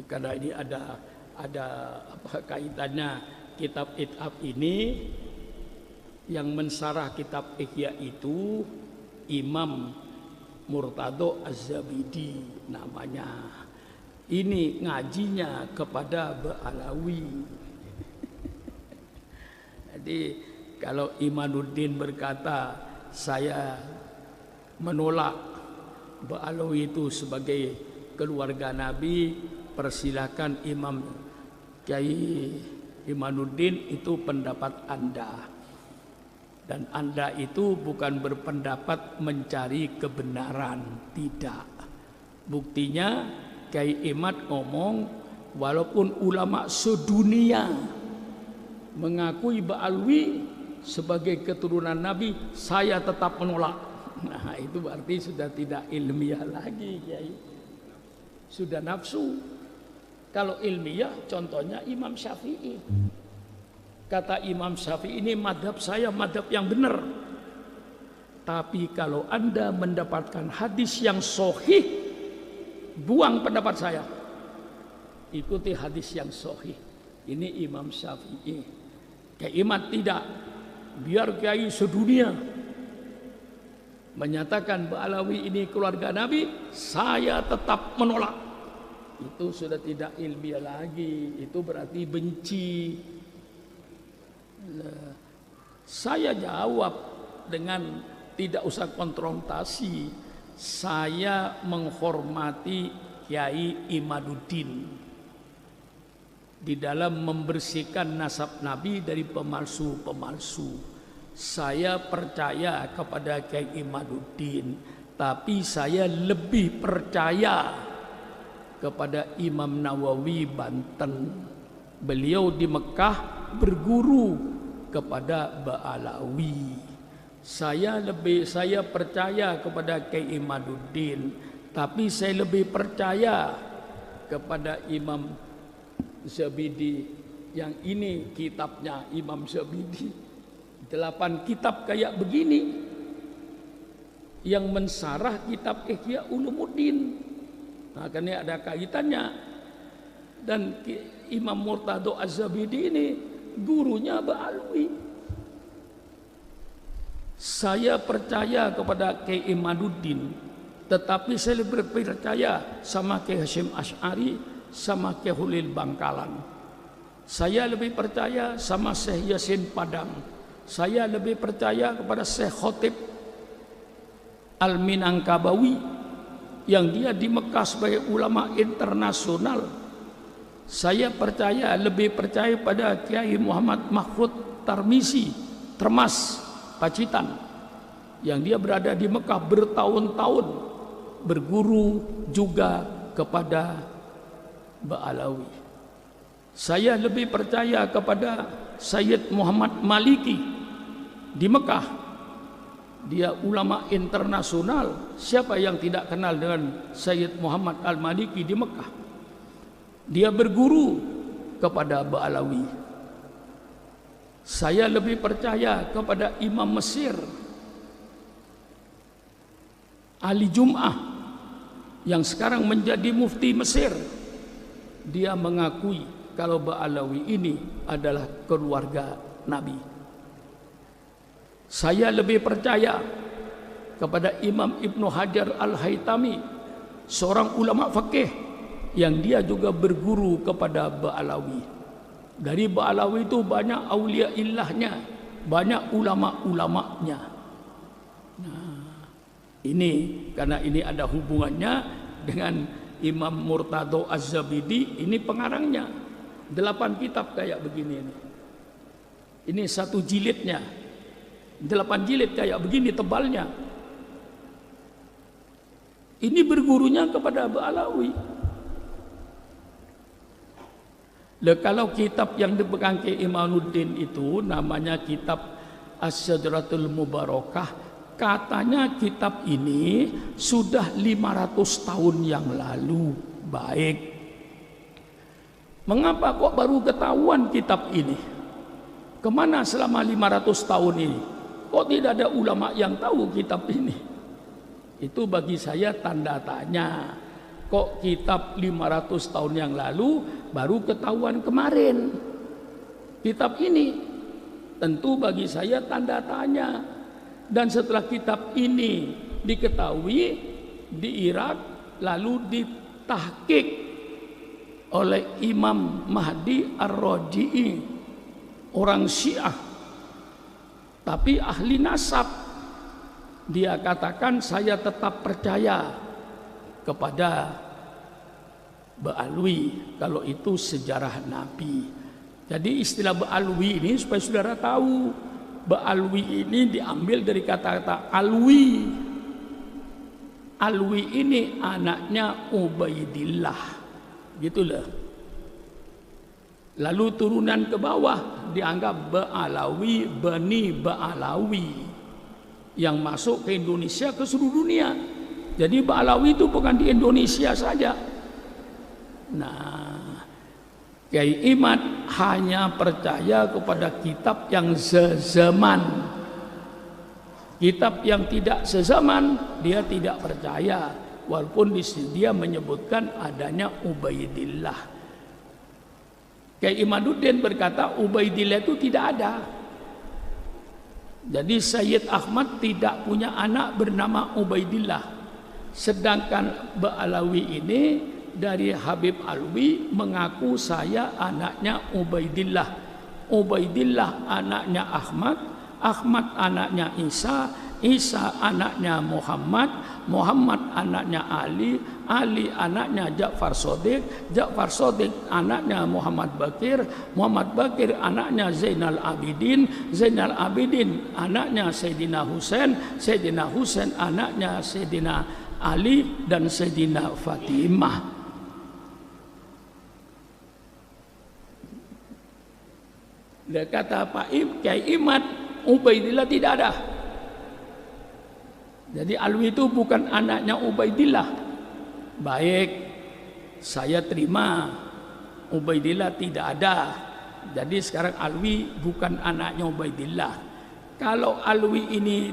karena ini ada apa kaitannya kitab Ithaf ini. Yang mensarah kitab Ihya itu Imam Murtado Az-Zabidi namanya. Ini ngajinya kepada Ba'alawi. Jadi kalau Imanuddin berkata saya menolak Ba'alawi itu sebagai keluarga Nabi, persilakan Imam Kiai Imanuddin, itu pendapat Anda. Dan Anda itu bukan berpendapat mencari kebenaran, tidak. Buktinya Kiai Imad ngomong, walaupun ulama sedunia mengakui Ba'alwi sebagai keturunan Nabi, saya tetap menolak. Nah, itu berarti sudah tidak ilmiah lagi, Kiai. Sudah nafsu. Kalau ilmiah, contohnya Imam Syafi'i. Kata Imam Syafi'i, ini madhab saya, madhab yang benar. Tapi kalau Anda mendapatkan hadis yang sahih, buang pendapat saya, ikuti hadis yang sahih. Ini Imam Syafi'i. Kiai Imad tidak. Biar kiai sedunia menyatakan Ba'alawi ini keluarga Nabi, saya tetap menolak. Itu sudah tidak ilmiah lagi. Itu berarti benci. Saya jawab dengan tidak usah konfrontasi. Saya menghormati Kiai Imaduddin di dalam membersihkan nasab Nabi dari pemalsu-pemalsu. Saya percaya kepada Kiai Imaduddin, tapi saya lebih percaya kepada Imam Nawawi Banten. Beliau di Mekah berguru kepada Ba'alawi. Saya percaya kepada Kiai Imaduddin, tapi saya lebih percaya kepada Imam Zabidi. Yang ini kitabnya Imam Zabidi, 8 kitab kayak begini yang mensarah kitab Ihya Ulumuddin. Nah, karena ada kaitannya. Dan Imam Murtado Az-Zabidi ini gurunya Ba'alwi. Saya percaya kepada Kiai Imaduddin, tetapi saya lebih percaya sama Kiai Hasyim Asy'ari, sama Kiai Hulil Bangkalan. Saya lebih percaya sama Syekh Yasin Padang. Saya lebih percaya kepada Syekh Khotib Al-Minangkabawi yang dia di Mekah sebagai ulama internasional. Saya lebih percaya pada Kiai Muhammad Mahfud Tarmisi, Termas, Pacitan, yang dia berada di Mekah bertahun-tahun, berguru juga kepada Ba'alawi. Saya lebih percaya kepada Sayyid Muhammad Maliki di Mekah. Dia ulama internasional. Siapa yang tidak kenal dengan Sayyid Muhammad Al-Maliki di Mekah? Dia berguru kepada Ba'alawi. Saya lebih percaya kepada Imam Mesir Ali Jum'ah yang sekarang menjadi mufti Mesir. Dia mengakui kalau Ba'alawi ini adalah keluarga Nabi. Saya lebih percaya kepada Imam Ibnu Hajar Al-Haytami, seorang ulama fikih yang dia juga berguru kepada Ba'alawi. Dari Ba'alawi itu banyak aulia illahnya, banyak ulama-ulamanya. Nah, ini karena ini ada hubungannya dengan Imam Murtado Az-Zabidi, ini pengarangnya. 8 kitab kayak begini ini. Ini 1 jilidnya. 8 jilid kayak begini tebalnya. Ini bergurunya kepada Ba'alawi. Kalau kitab yang dipegang ke Imanuddin itu namanya kitab As-Syadratul Mubarakah, katanya kitab ini sudah 500 tahun yang lalu. Baik, mengapa kok baru ketahuan kitab ini? Kemana selama 500 tahun ini? Kok tidak ada ulama yang tahu kitab ini? Itu bagi saya tanda tanya. Kok kitab 500 tahun yang lalu baru ketahuan kemarin? Kitab ini tentu bagi saya tanda tanya. Dan setelah kitab ini diketahui di Irak, lalu ditahqiq oleh Imam Mahdi Ar-Raji'i, orang Syiah tapi ahli nasab. Dia katakan, saya tetap percaya kepada Ba'alwi kalau itu sejarah Nabi. Jadi istilah Ba'alwi ini supaya saudara tahu, Ba'alwi ini diambil dari kata-kata alwi. Alwi ini anaknya Ubaidillah, gitulah. Lalu turunan ke bawah dianggap Ba'alawi, Bani Ba'alawi, yang masuk ke Indonesia, ke seluruh dunia. Jadi Ba'alawi itu bukan di Indonesia saja. Nah, Kiai Imad hanya percaya kepada kitab yang sezaman. Kitab yang tidak sezaman dia tidak percaya, walaupun di sini dia menyebutkan adanya Ubaidillah. Kiai Imaduddin berkata Ubaidillah itu tidak ada. Jadi Sayyid Ahmad tidak punya anak bernama Ubaidillah. Sedangkan Ba'alawi ini dari Habib Alwi mengaku saya anaknya Ubaidillah. Ubaidillah anaknya Ahmad, Ahmad anaknya Isa, Isa anaknya Muhammad, Muhammad anaknya Ali, Ali anaknya Ja'far Shadiq, Ja'far Shadiq anaknya Muhammad Bakir, Muhammad Bakir anaknya Zainal Abidin, Zainal Abidin anaknya Sayyidina Husain, Sayyidina Husain anaknya Sayyidina Ali dan Sayyidina Fatimah. Dia kata Pak Kiai Imad, Ubaidillah tidak ada. Jadi Alwi itu bukan anaknya Ubaidillah. Baik, saya terima Ubaidillah tidak ada. Jadi sekarang Alwi bukan anaknya Ubaidillah. Kalau Alwi ini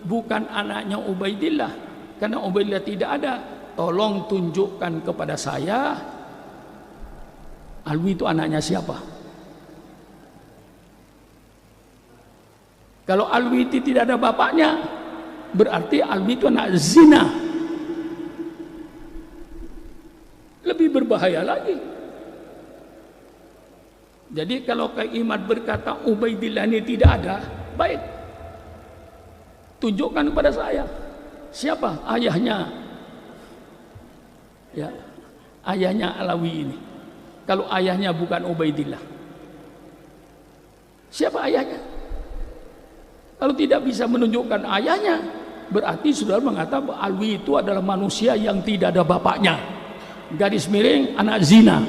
bukan anaknya Ubaidillah, karena Ubaidillah tidak ada, tolong tunjukkan kepada saya Alwi itu anaknya siapa. Kalau Alwi itu tidak ada bapaknya, berarti Alwi itu anak zina. Lebih berbahaya lagi. Jadi kalau Kiai Imad berkata Ubaidillah ini tidak ada, baik, tunjukkan kepada saya siapa ayahnya, ya, ayahnya Alawi ini. Kalau ayahnya bukan Ubaidillah, siapa ayahnya? Kalau tidak bisa menunjukkan ayahnya, berarti saudara mengatakan bahwa Alwi itu adalah manusia yang tidak ada bapaknya, garis miring anak zina.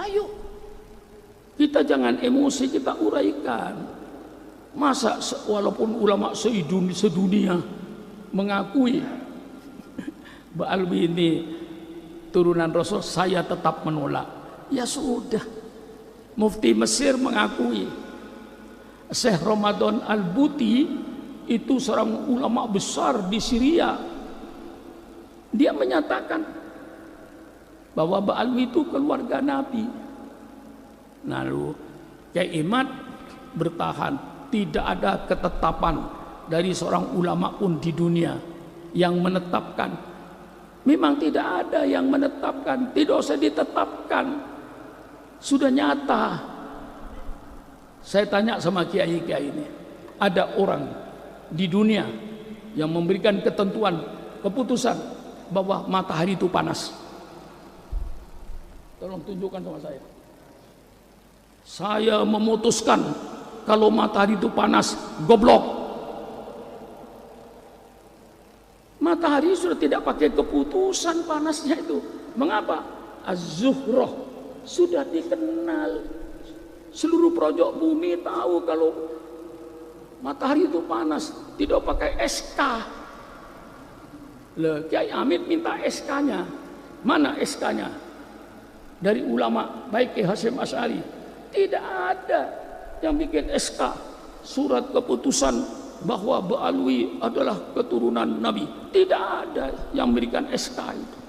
Ayo, kita jangan emosi, kita uraikan. Masa walaupun ulama sedunia mengakui bahwa Alwi ini turunan Rasul, saya tetap menolak. Ya sudah, Mufti Mesir mengakui, Syekh Ramadan Al-Buti itu seorang ulama besar di Syria. Dia menyatakan bahwa Ba'alwi itu keluarga Nabi. Lalu Kiai Imad bertahan, tidak ada ketetapan dari seorang ulama pun di dunia yang menetapkan. Memang tidak ada yang menetapkan, tidak usah ditetapkan, sudah nyata. Saya tanya sama kiai-kiai ini, ada orang di dunia yang memberikan ketentuan, keputusan bahwa matahari itu panas? Tolong tunjukkan sama saya. Saya memutuskan kalau matahari itu panas, goblok. Matahari sudah tidak pakai keputusan panasnya itu. Mengapa? Az-Zuhroh sudah dikenal. Seluruh pojok bumi tahu kalau matahari itu panas, tidak pakai SK. Kiai Amin minta SK-nya. Mana SK-nya? Dari ulama baik Kiai Hasyim Asy'ari. Tidak ada yang bikin SK, surat keputusan bahwa Ba'alwi adalah keturunan Nabi. Tidak ada yang memberikan SK itu.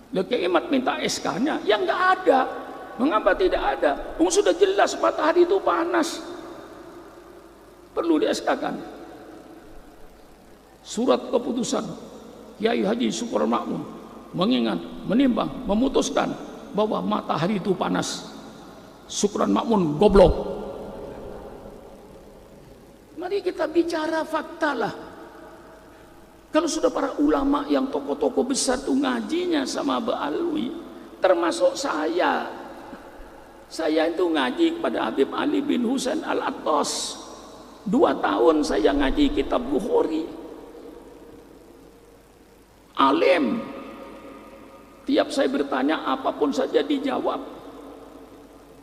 Kiamat minta SK-nya, yang nggak ada. Mengapa tidak ada? Sudah jelas matahari itu panas. Perlu di SK-kan. Surat keputusan Kiai Haji Syukron Makmun mengingat, menimbang, memutuskan bahwa matahari itu panas. Syukron Makmun goblok. Mari kita bicara fakta lah. Kalau sudah para ulama yang tokoh-tokoh besar tuh ngajinya sama Ba'alwi, termasuk saya itu ngaji kepada Habib Ali bin Husain Al-Attas. 2 tahun saya ngaji kitab Bukhari. Alim, tiap saya bertanya apapun saja dijawab.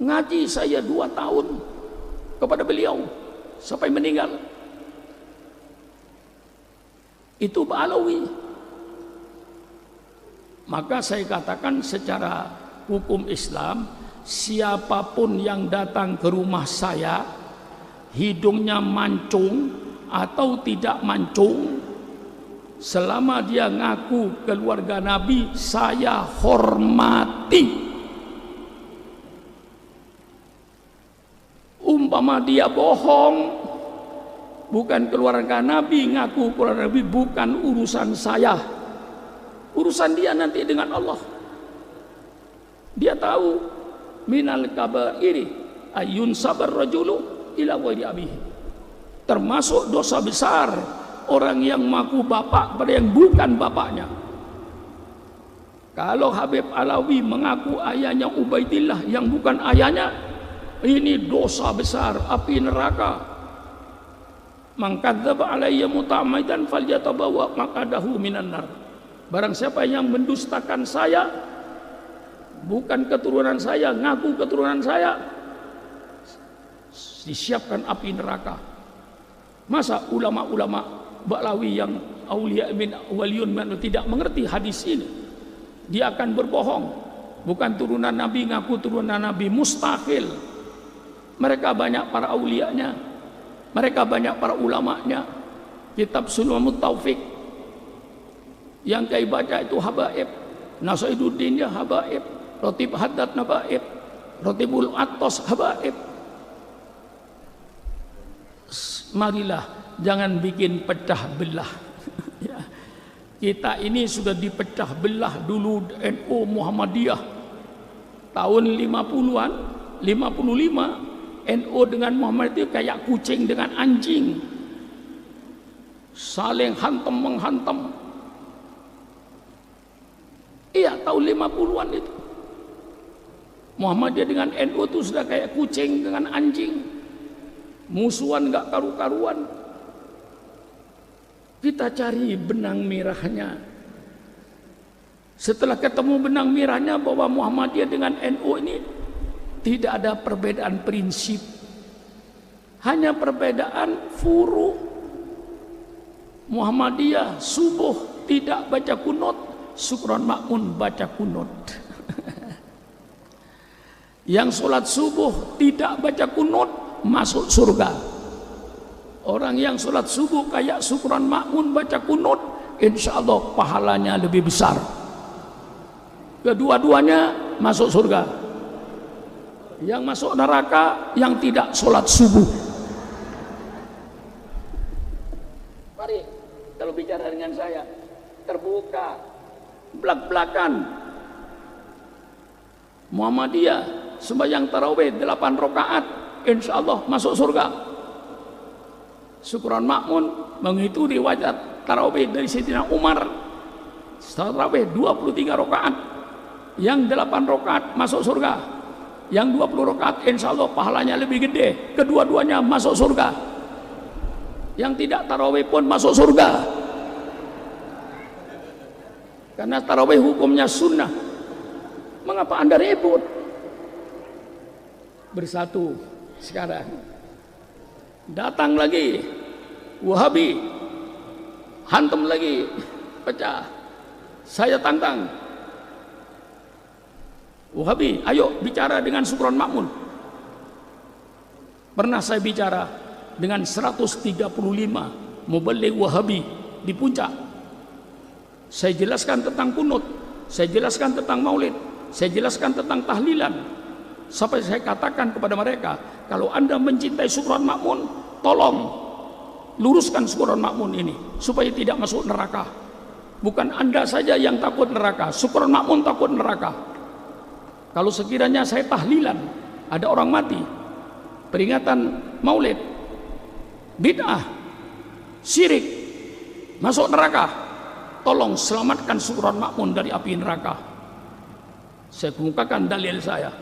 Ngaji saya 2 tahun kepada beliau sampai meninggal. Itu Ba'alwi. Maka saya katakan secara hukum Islam, siapapun yang datang ke rumah saya, hidungnya mancung atau tidak mancung, selama dia ngaku keluarga Nabi, saya hormati. Umpama dia bohong, bukan keluarga Nabi, ngaku keluarga Nabi, bukan urusan saya. Urusan dia nanti dengan Allah. Dia tahu minal kabairi ayun sabar rajulu ila wali abihi. Termasuk dosa besar orang yang mengaku bapak pada yang bukan bapaknya. Kalau Habib Alawi mengaku ayahnya Ubaidillah yang bukan ayahnya, ini dosa besar, api neraka. Man kadzdzaba alayya muta'ammidan falyatabawa maq'adahu minan nar. Barang siapa yang mendustakan saya, bukan keturunan saya, ngaku keturunan saya, disiapkan api neraka. Masa ulama-ulama Ba'lawi yang aulia min waliyun man tidak mengerti hadis ini? Dia akan berbohong. Bukan turunan Nabi, ngaku turunan Nabi, mustahil. Mereka banyak para aulianya, mereka banyak para ulamanya. Kitab Sulmut Taufik yang Kiai baca itu habaib, Nasaiduddin ya habaib, Rotib Haddad habaib, Rotibul Attos habaib. Marilah jangan bikin pecah belah. Ya. Kita ini sudah dipecah belah dulu NU Muhammadiyah tahun 50-an, 55 NU dengan Muhammad itu kayak kucing dengan anjing, saling hantam menghantam. Iya, tahun 50-an itu Muhammadiyah dengan NU itu sudah kayak kucing dengan anjing, musuhan gak karu-karuan. Kita cari benang merahnya. Setelah ketemu benang merahnya bahwa Muhammadiyah dengan NU ini tidak ada perbedaan prinsip, hanya perbedaan furu. Muhammadiyah subuh tidak baca kunut, Syukron Makmun baca kunut. Yang sholat subuh tidak baca kunut masuk surga. Orang yang sholat subuh kayak Syukron Makmun baca kunut, insya Allah pahalanya lebih besar. Kedua-duanya masuk surga. Yang masuk neraka yang tidak sholat subuh. Mari kalau bicara dengan saya terbuka, belak-belakan. Muhammadiyah sembahyang tarawih 8 rakaat, insya Allah masuk surga. Syukron Makmun mengikuti riwayat tarawih dari Sayyidina Umar, tarawih 23 rakaat, yang 8 rakaat masuk surga. Yang 20 rakaat insya Allah pahalanya lebih gede. Kedua-duanya masuk surga. Yang tidak tarawih pun masuk surga. Karena tarawih hukumnya sunnah. Mengapa Anda ribut? Bersatu sekarang. Datang lagi Wahabi, hantam lagi, pecah. Saya tantang Wahabi, ayo bicara dengan Syukron Makmun. Pernah saya bicara, dengan 135 mubaligh Wahabi di puncak. Saya jelaskan tentang kunut, saya jelaskan tentang maulid, saya jelaskan tentang tahlilan. Sampai saya katakan kepada mereka, kalau Anda mencintai Syukron Makmun, tolong luruskan Syukron Makmun ini supaya tidak masuk neraka. Bukan Anda saja yang takut neraka, Syukron Makmun takut neraka. Kalau sekiranya saya tahlilan, ada orang mati, peringatan maulid, bid'ah, syirik, masuk neraka, tolong selamatkan Syukron Makmun dari api neraka. Saya kemukakan dalil saya.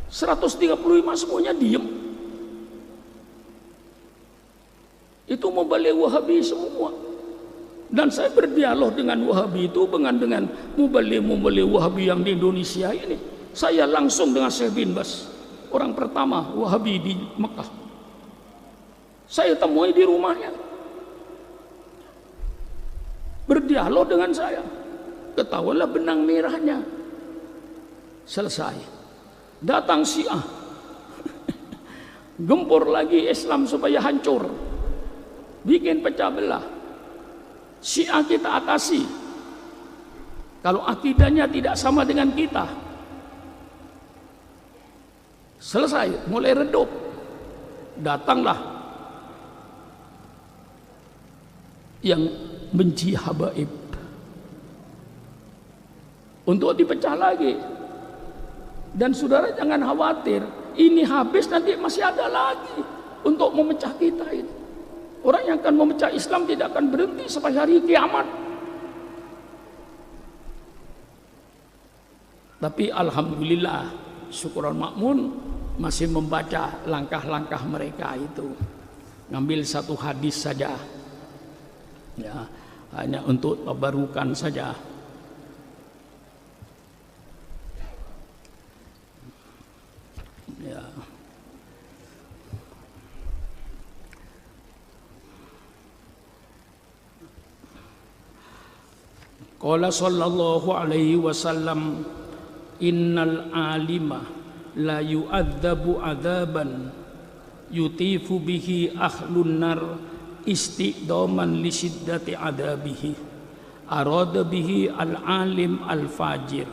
135 semuanya diem. Itu mubaligh Wahabi semua. Dan saya berdialog dengan Wahabi itu dengan mubaligh Wahabi yang di Indonesia ini. Saya langsung dengan Syekh bin Bas, orang pertama Wahabi di Mekah. Saya temui di rumahnya, berdialog dengan saya. Ketahuilah benang merahnya. Selesai. Datang Syiah, gempur lagi Islam supaya hancur, bikin pecah belah. Syiah kita atasi. Kalau akidahnya tidak sama dengan kita, selesai, mulai redup. Datanglah yang benci habaib untuk dipecah lagi. Dan saudara jangan khawatir, ini habis nanti masih ada lagi untuk memecah kita ini. Orang yang akan memecah Islam tidak akan berhenti sampai hari kiamat. Tapi alhamdulillah, Syukron Makmun masih membaca langkah-langkah mereka itu. Ngambil satu hadis saja, ya, hanya untuk tabarukan saja. Ya. Qala sallallahu alaihi wasallam, innal alima la yu'adzabu adzaban yutifu bihi ahlun nar istiqdaman li shiddati adabihi arada bihi al alim al fajir.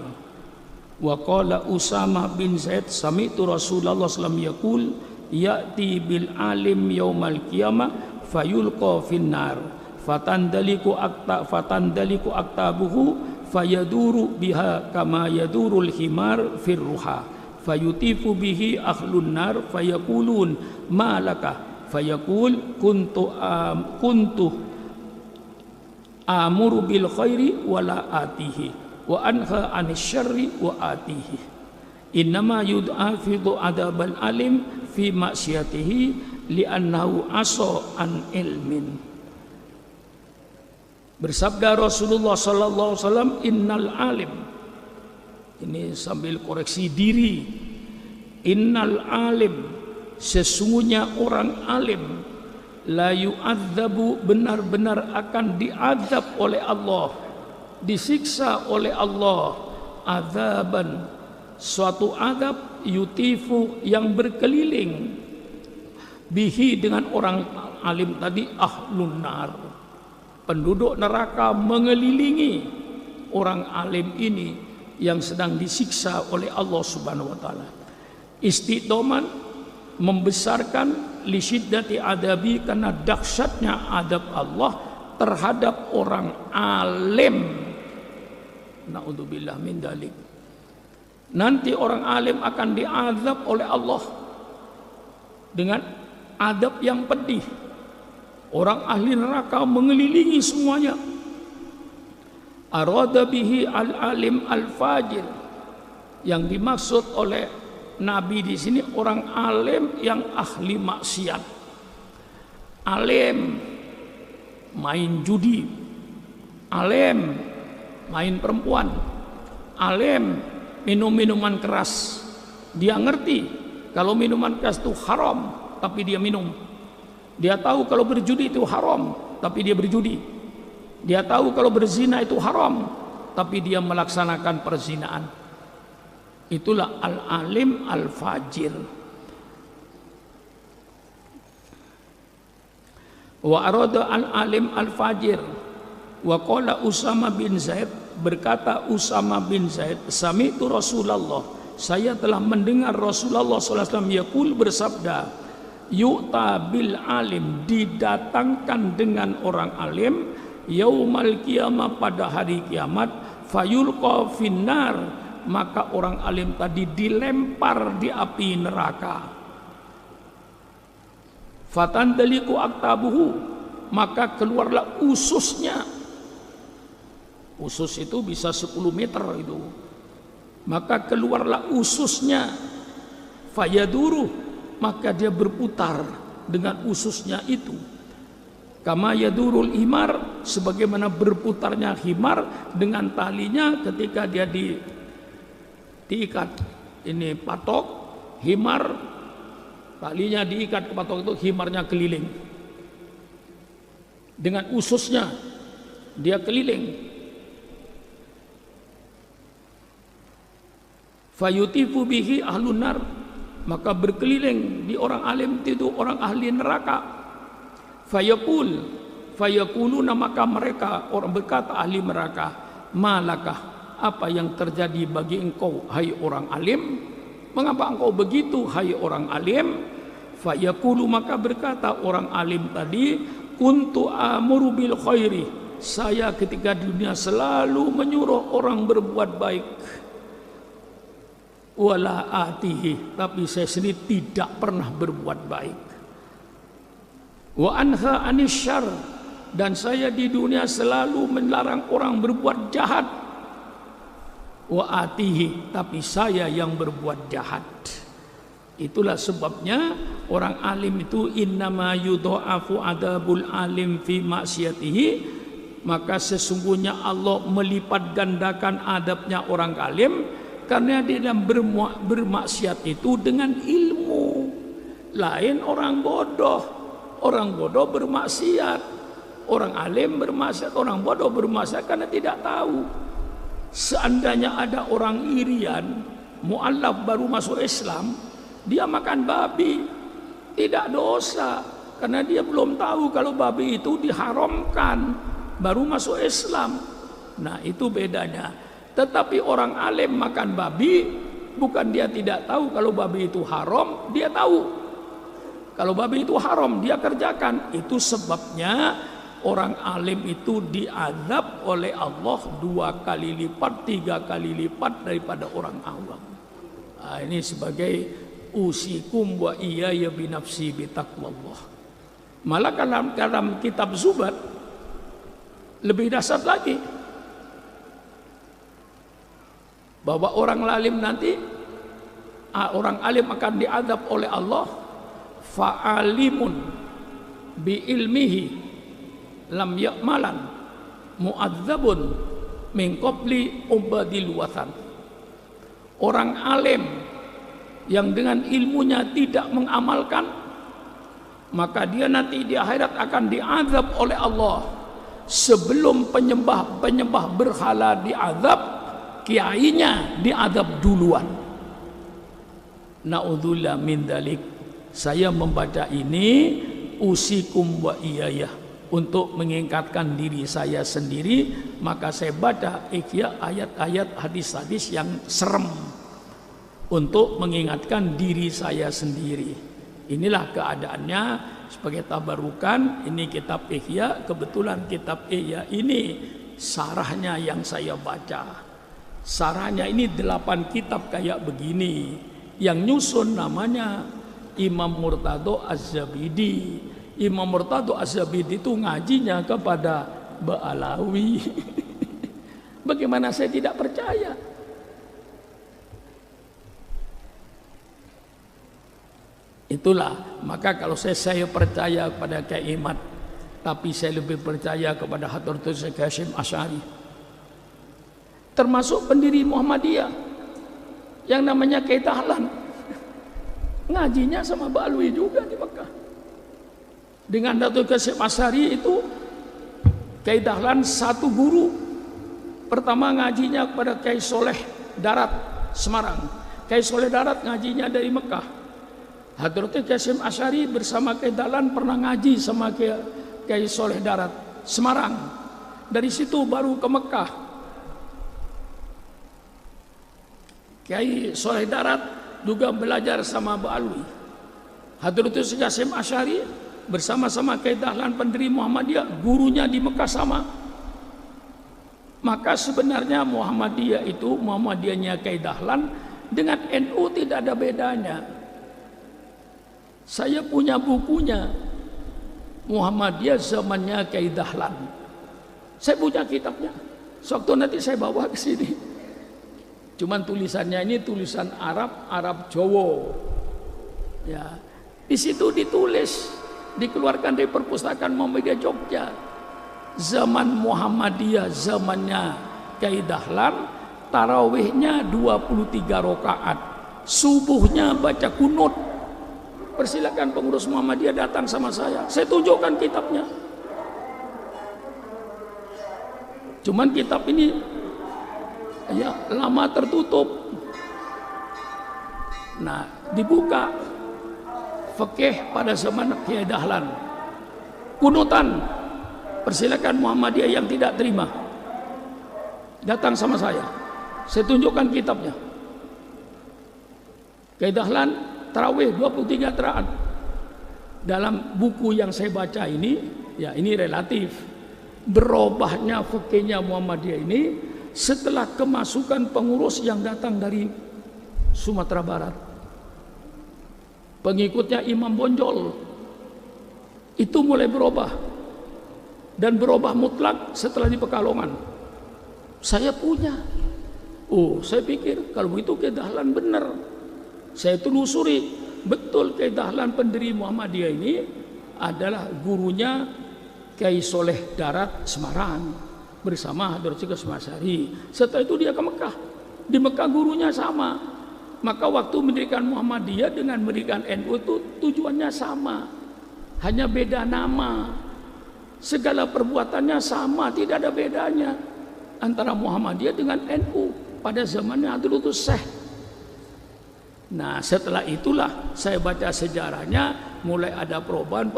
Wa qala Usama bin Zaid sami'tu Rasulullah sallallahu alaihi wasallam yaqul ya'ti bil alim yaumal qiyamah fayulqa finnar fatandaliku aktabuhu fayaduru biha kama yadurul himar firruha fayutifu bihi ahlun nar fayaqulun ma laka fayaqul kuntu amuru bil khairi wala atihi wa anha anis syarri wa atihi innama yud'afidu adabal alim fi maksiatihi li'annahu aso an ilmin. Bersabda Rasulullah sallallahu alaihi wasallam, innal alim, ini sambil koreksi diri, innal alim, sesungguhnya orang alim, la yu'adzabu, benar-benar akan diazab oleh Allah, disiksa oleh Allah, azaban, suatu azab, yutifu, yang berkeliling, bihi, dengan orang alim tadi, ahlun nar, penduduk neraka mengelilingi orang alim ini yang sedang disiksa oleh Allah Subhanahu wa taala. Istiqdoman, membesarkan, li syiddati adabi, karena dahsyatnya adab Allah terhadap orang alim. Na'udzubillah min dalik. Nanti orang alim akan diazab oleh Allah dengan adab yang pedih. Orang ahli neraka mengelilingi semuanya. Arada bihi al-alim al-fajir. Yang dimaksud oleh Nabi di sini orang alim yang ahli maksiat. Alim main judi, alim main perempuan, alim minum minuman keras. Dia ngerti kalau minuman keras itu haram, tapi dia minum. Dia tahu kalau berjudi itu haram, tapi dia berjudi. Dia tahu kalau berzina itu haram, tapi dia melaksanakan perzinaan. Itulah al-alim al-fajir. Wa arada al-alim al-fajir wa qala Usama bin Zaid, berkata Usama bin Zaid, sami'tu Rasulullah, saya telah mendengar Rasulullah SAW yaqul, bersabda, yu'ta bil alim, didatangkan dengan orang alim, yaumal qiyamah, pada hari kiamat, fayulqa finnar, maka orang alim tadi dilempar di api neraka. Fatandaliku aktabuhu, maka keluarlah ususnya. Usus itu bisa 10 meter itu. Maka keluarlah ususnya. Fayaduru, maka dia berputar dengan ususnya itu. Kama yadurul himar, sebagaimana berputarnya himar dengan talinya ketika dia diikat ini patok, himar talinya diikat ke patok itu, himarnya keliling. Dengan ususnya dia keliling. Fayutifu bihi ahlun nar, maka berkeliling di orang alim itu orang ahli neraka. Fayaquluna, maka mereka orang berkata ahli neraka, malakah, apa yang terjadi bagi engkau hai orang alim? Mengapa engkau begitu hai orang alim? Fayaqulu, maka berkata orang alim tadi, kuntu amuru bil khairi, saya ketika di dunia selalu menyuruh orang berbuat baik. Wala atihi, tapi saya sendiri tidak pernah berbuat baik. Wa anha anisyar, dan saya di dunia selalu melarang orang berbuat jahat. Wa atihi, tapi saya yang berbuat jahat. Itulah sebabnya orang alim itu innama yudha'afu adabul alim fi maksiatihi, maka sesungguhnya Allah melipat gandakan adabnya orang alim karena dia dalam bermaksiat itu dengan ilmu. Lain orang bodoh. Orang bodoh bermaksiat, orang alim bermaksiat, orang bodoh bermaksiat karena tidak tahu. Seandainya ada orang irian, mu'allaf baru masuk Islam, dia makan babi, tidak dosa, karena dia belum tahu kalau babi itu diharamkan, baru masuk Islam. Nah, itu bedanya. Tetapi orang alim makan babi, bukan dia tidak tahu kalau babi itu haram, dia tahu. Kalau babi itu haram, dia kerjakan. Itu sebabnya orang alim itu diazab oleh Allah 2 kali lipat, 3 kali lipat daripada orang awam. Nah, ini sebagai usikum wa iyaya binafsi bitaqwallah. Malah dalam kitab Zubat lebih dahsyat lagi, bahwa orang alim nanti, orang alim akan diadab oleh Allah, fa'alimun bi ilmihi lam ya'malan mu'adzabun min qabli ubadil wathan. Orang alim yang dengan ilmunya tidak mengamalkan, maka dia nanti di akhirat akan diazab oleh Allah sebelum penyembah berhala diazab, kiainya diadab duluan. Na'udzubillah min dzalik. Saya membaca ini usikum wa iyayah untuk mengingatkan diri saya sendiri, maka saya baca ikhya ayat-ayat hadis-hadis yang serem untuk mengingatkan diri saya sendiri. Inilah keadaannya sebagai tabarukan. Ini kitab Ihya, kebetulan kitab Ihya ini sarahnya yang saya baca. Sarahnya ini 8 kitab kayak begini. Yang nyusun namanya Imam Murtado Az-Zabidi. Imam Murtado Az-Zabidi itu ngajinya kepada Ba'alawi. Bagaimana saya tidak percaya? Itulah, maka kalau saya percaya kepada Kiai Imad, tapi saya lebih percaya kepada Hadratus Syekh Hasyim Asy'ari. Termasuk pendiri Muhammadiyah yang namanya Kiai Dahlan, ngajinya sama Ba'alawi juga di Mekah. Dengan Hadratus Syekh Asy'ari itu Kiai Dahlan satu guru. Pertama ngajinya kepada Kiai Soleh Darat Semarang. Kiai Soleh Darat ngajinya dari Mekah. Hadratus Hasyim Asy'ari bersama Kiai Dahlan pernah ngaji sama Kiai Soleh Darat, Semarang. Dari situ baru ke Mekah. Kiai Soleh Darat juga belajar sama Ba'alwi. Hadratus Qasim Asy'ari bersama-sama Kiai Dahlan pendiri Muhammadiyah, gurunya di Mekah sama. Maka sebenarnya Muhammadiyahnya Kiai Dahlan dengan NU tidak ada bedanya. Saya punya bukunya, Muhammadiyah zamannya Kiai Dahlan. Saya punya kitabnya. Suatu nanti saya bawa ke sini. Cuman tulisannya ini tulisan Arab Jawa. Ya, di situ ditulis, dikeluarkan dari perpustakaan Muhammadiyah Jogja. Zaman Muhammadiyah zamannya Kiai Dahlan, tarawihnya 23 rakaat, subuhnya baca kunut. Persilakan pengurus Muhammadiyah datang sama saya tunjukkan kitabnya. Cuman kitab ini ya lama tertutup. Nah, dibuka fikih pada zaman Kiai Dahlan, kunutan. Persilakan Muhammadiyah yang tidak terima datang sama saya tunjukkan kitabnya. Kiai Dahlan tarawih 23 rakaat. Dalam buku yang saya baca ini, ya ini relatif berubahnya fikihnya Muhammadiyah ini setelah kemasukan pengurus yang datang dari Sumatera Barat. Pengikutnya Imam Bonjol itu mulai berubah, dan berubah mutlak setelah di Pekalongan. Saya punya. Saya pikir kalau begitu Kiai Dahlan benar. Saya telusuri, betul Kiai Dahlan pendiri Muhammadiyah ini adalah gurunya Kiai Soleh Darat Semarang bersama Hadratus Qasim Asy'ari. Setelah itu dia ke Mekah. Di Mekah gurunya sama. Maka waktu mendirikan Muhammadiyah dengan mendirikan NU itu tujuannya sama. Hanya beda nama. Segala perbuatannya sama, tidak ada bedanya antara Muhammadiyah dengan NU pada zamannya Hadratus Syekh. Nah, setelah itulah saya baca sejarahnya, mulai ada perubahan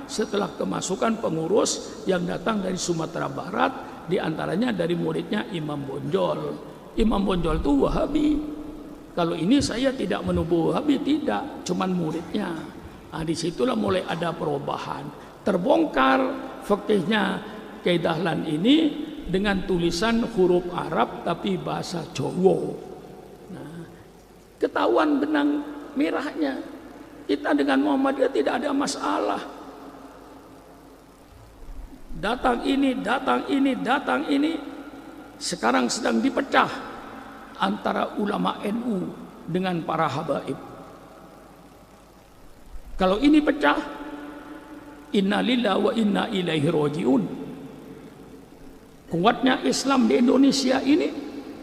setelah kemasukan pengurus yang datang dari Sumatera Barat, diantaranya dari muridnya Imam Bonjol. Imam Bonjol itu Wahabi. Kalau ini saya tidak menuduh Wahabi, tidak, cuman muridnya. Nah, disitulah mulai ada perubahan. Terbongkar fikihnya Kiai Dahlan ini dengan tulisan huruf Arab tapi bahasa Jawa. Ketahuan benang merahnya. Kita dengan Muhammadiyah tidak ada masalah. Datang ini sekarang sedang dipecah antara ulama NU dengan para habaib. Kalau ini pecah, inna lillahi wa inna ilaihi rajiun. Kuatnya Islam di Indonesia ini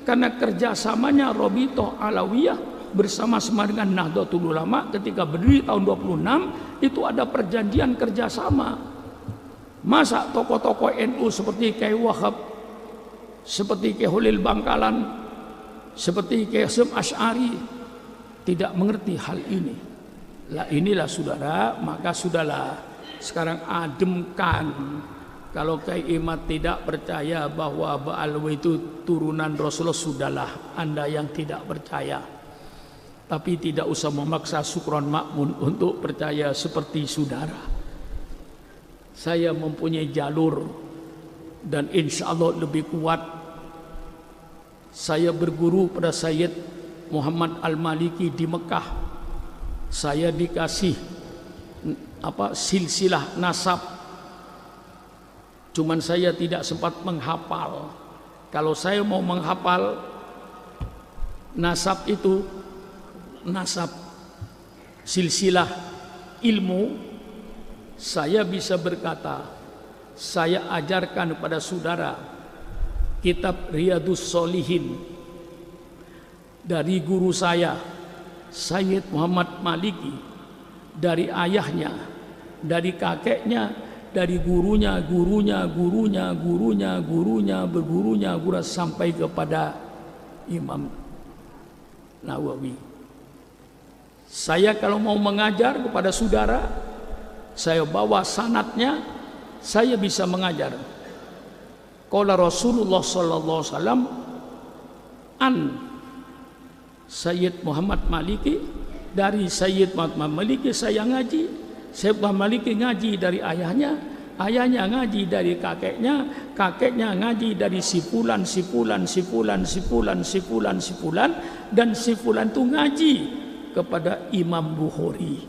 karena kerjasamanya Robitoh Alawiyah bersama-sama dengan Nahdlatul Ulama ketika berdiri tahun 26 itu ada perjanjian kerjasama. Masa tokoh-tokoh NU seperti Kiai Wahab, seperti Kiai Holil Bangkalan, seperti Kiai Hasyim Asy'ari tidak mengerti hal ini? Lah inilah saudara, maka sudahlah sekarang ademkan. Kalau Kiai Imad tidak percaya bahwa Ba'alwi itu turunan Rasulullah, sudahlah Anda yang tidak percaya. Tapi tidak usah memaksa Sukron Makmun untuk percaya seperti saudara. Saya mempunyai jalur dan insya Allah lebih kuat. Saya berguru pada Sayyid Muhammad Al-Maliki di Mekah. Saya dikasih silsilah nasab. Cuman saya tidak sempat menghafal. Kalau saya mau menghafal nasab itu, nasab silsilah ilmu, saya bisa berkata, saya ajarkan kepada saudara kitab Riyadhus Shalihin dari guru saya Sayyid Muhammad Maliki, dari ayahnya, dari kakeknya, dari gurunya, bergurunya sampai kepada Imam Nawawi. Saya kalau mau mengajar kepada saudara, saya bawa sanadnya, saya bisa mengajar. Qala Rasulullah sallallahu alaihi wasallam an Sayyid Muhammad Maliki, dari Sayyid Muhammad Maliki saya ngaji. Sayyid Muhammad Maliki ngaji dari ayahnya, ayahnya ngaji dari kakeknya, kakeknya ngaji dari si fulan, si fulan, si fulan, si fulan, si fulan, si fulan, dan si fulan itu ngaji kepada Imam Bukhari.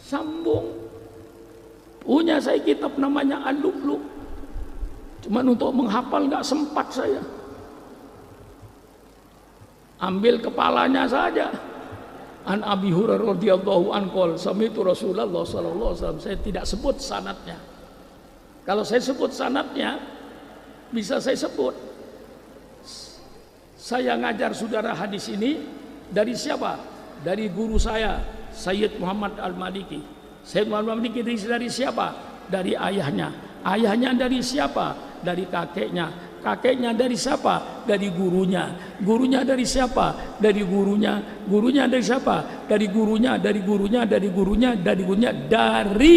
Sambung. Punya saya kitab namanya Al-Lu'lu'. Cuman untuk menghafal nggak sempat saya. Ambil kepalanya saja. An Abi Hurairah radhiyallahu anhu sami'tu Rasulullah sallallahu alaihi wasallam. Saya tidak sebut sanadnya. Kalau saya sebut sanadnya, bisa saya sebut. Saya ngajar saudara hadis ini dari siapa? Dari guru saya, Sayyid Muhammad Al-Maliki. Sayyid Muhammad Al-Maliki dari siapa? Dari ayahnya. Ayahnya dari siapa? Dari kakeknya. Kakeknya dari siapa? Dari gurunya. Gurunya dari siapa? Dari gurunya. Gurunya dari siapa? Dari gurunya, dari gurunya, dari gurunya, dari gurunya, dari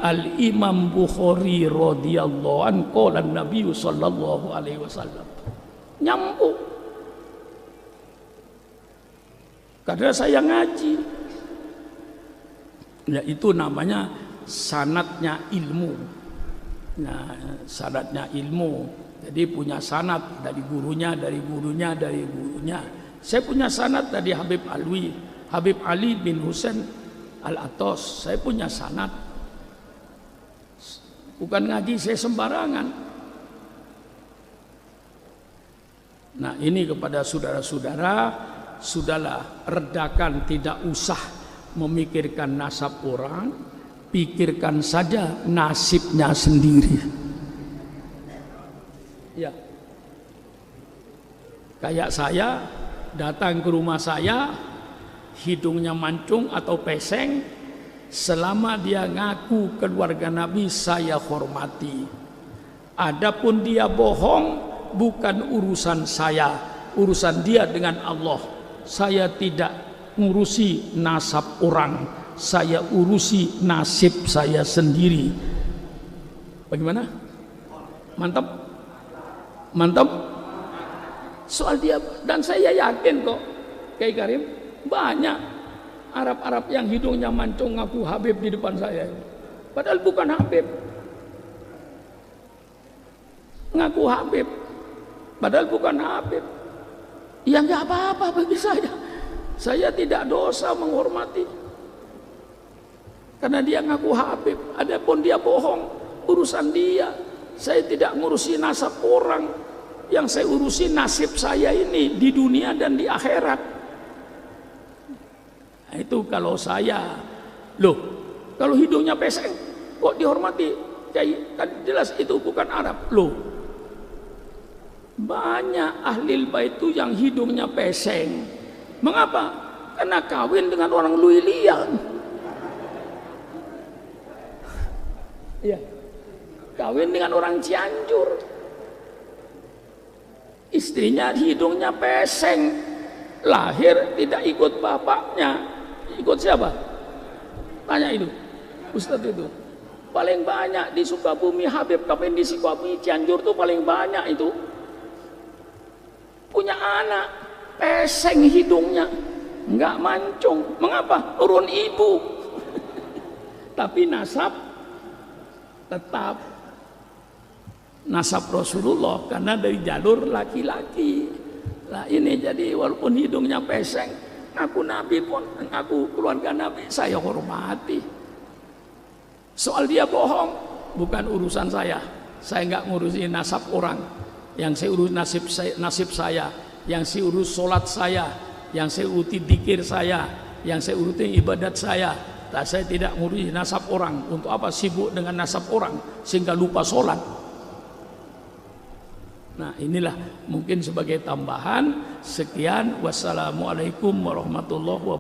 Al-Imam Bukhari radhiyallahu anhu qala Nabi sallallahu alaihi wasallam. Nyambung. Karena saya ngaji. Ya itu namanya sanadnya ilmu. Nah, sanadnya ilmu. Jadi punya sanad dari gurunya, dari gurunya, dari gurunya. Saya punya sanad dari Habib Alwi, Habib Ali bin Husain Al-Atos. Saya punya sanad. Bukan ngaji saya sembarangan. Nah ini kepada saudara-saudara, sudahlah redakan, tidak usah memikirkan nasab orang, pikirkan saja nasibnya sendiri. Ya, kayak saya datang ke rumah saya, hidungnya mancung atau peseng, selama dia ngaku keluarga Nabi saya hormati. Adapun dia bohong, bukan urusan saya, urusan dia dengan Allah. Saya tidak ngurusi nasab orang, saya urusi nasib saya sendiri. Bagaimana? Mantap? Mantap. Soal dia, dan saya yakin kok Kiai Karim, banyak Arab-Arab yang hidungnya mancung ngaku Habib di depan saya, padahal bukan Habib. Ngaku Habib padahal bukan Habib. Ya nggak apa-apa bagi saya tidak dosa menghormati karena dia ngaku Habib. Adapun dia bohong, urusan dia. Saya tidak ngurusi nasab orang, yang saya urusi nasib saya ini di dunia dan di akhirat. Nah, itu kalau saya, loh, kalau hidungnya peseng kok dihormati? Kan jelas itu bukan Arab. Loh, banyak ahli bait itu yang hidungnya peseng. Mengapa? Karena kawin dengan orang Luilian. Iya. Kawin dengan orang Cianjur, istrinya hidungnya peseng, lahir tidak ikut bapaknya, ikut siapa? Tanya itu Ustadz itu. Paling banyak di Sukabumi Habib kawin di Sukabumi Cianjur tuh paling banyak itu punya anak peseng hidungnya, nggak mancung. Mengapa? Turun ibu tapi nasab tetap nasab Rasulullah karena dari jalur laki-laki. Nah ini jadi walaupun hidungnya peseng, ngaku Nabi pun, ngaku keluarga Nabi, saya hormati. Soal dia bohong, bukan urusan saya. Saya nggak ngurusin nasab orang. Yang saya urus nasib saya, yang saya urus sholat saya, yang saya uruti dzikir saya, yang saya uruti ibadat saya. Nah, saya tidak ngurusin nasab orang. Untuk apa sibuk dengan nasab orang sehingga lupa sholat? Nah inilah mungkin sebagai tambahan. Sekian, wassalamualaikum warahmatullahi wabarakatuh.